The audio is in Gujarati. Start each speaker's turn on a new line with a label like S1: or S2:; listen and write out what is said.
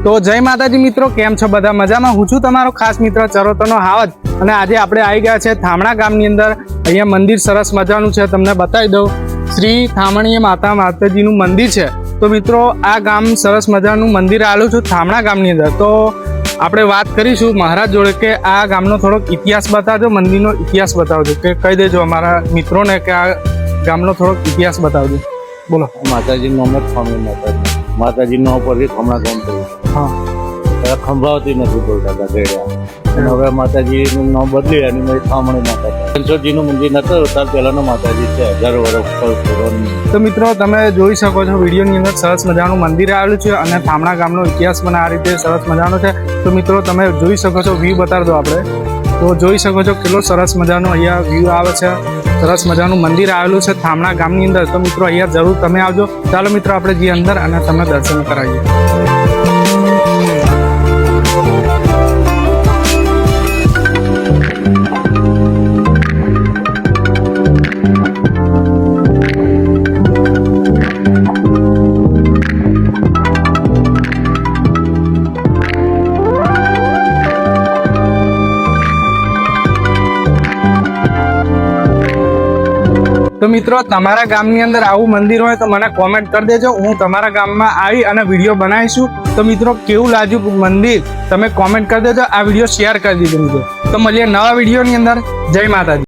S1: તો જય માતાજી મિત્રો, કેમ છો બધા? મજામાં? હું છું તમારો ખાસ મિત્ર ચરોતરનો હાવજ અને આજે આપણે આવી ગયા છે થામણા ગામની અંદર. અહીંયા મંદિર સરસ મજાનું છે, તમને બતાવી દઉં. શ્રી થામણીય માતાજીનું મંદિર છે. તો મિત્રો આ ગામ સરસ મજાનું મંદિર આવેલું છે થામણા ગામની અંદર. તો આપણે વાત કરીશું મહારાજ જોડે કે આ ગામનો થોડોક ઇતિહાસ બતાવજો, મંદિરનો ઇતિહાસ બતાવજો, કે કહી દેજો અમારા મિત્રોને કે આ ગામનો થોડોક ઇતિહાસ બતાવજો. બોલો.
S2: માતાજીનું નામ જ થામણી માતાજી. માતાજીનું નામ પરથી થામણા ગામ થયું.
S1: હા,
S2: પહેલા ખંભાવતી નથી બોલતા હતા ગયડા, અને હવે માતાજીનું નામ બદલી અને મેં થામણી માતા. રણછોડજીનું મંદિર નતું ત્યાર પહેલાનો માતાજી છે, 1000 વર્ષ પુરાણું.
S1: તો મિત્રો તમે જોઈ શકો છો વિડીયોની અંદર સરસ મજાનું મંદિર આવેલું છે અને થામણા ગામનો ઇતિહાસ પણ આ રીતે સરસ મજાનો છે. તો મિત્રો તમે જોઈ શકો છો, વ્યૂ બતાવી દો આપણે. તો જોઈ શકો છો કેટલો સરસ મજાનો અહીંયા વ્યૂ આવે છે. સરસ મજાનું મંદિર આવેલું છે થામણા ગામની અંદર. તો મિત્રો અહીંયા જરૂર તમે આવજો. ચાલો મિત્રો આપણે જઈએ અંદર અને તમને દર્શન કરાવીએ. તો મિત્રો તમારા ગામની અંદર આવું મંદિર હોય તો મને કોમેન્ટ કરી દેજો. હું તમારા ગામમાં આવી અને વિડીયો બનાવીશું. તો મિત્રો કેવું લાગ્યું મંદિર તમે કોમેન્ટ કરી દેજો. આ વિડીયો શેર કરી દેજો મિત્રો. તો મળીએ નવા વિડીયોની અંદર. જય માતાજી.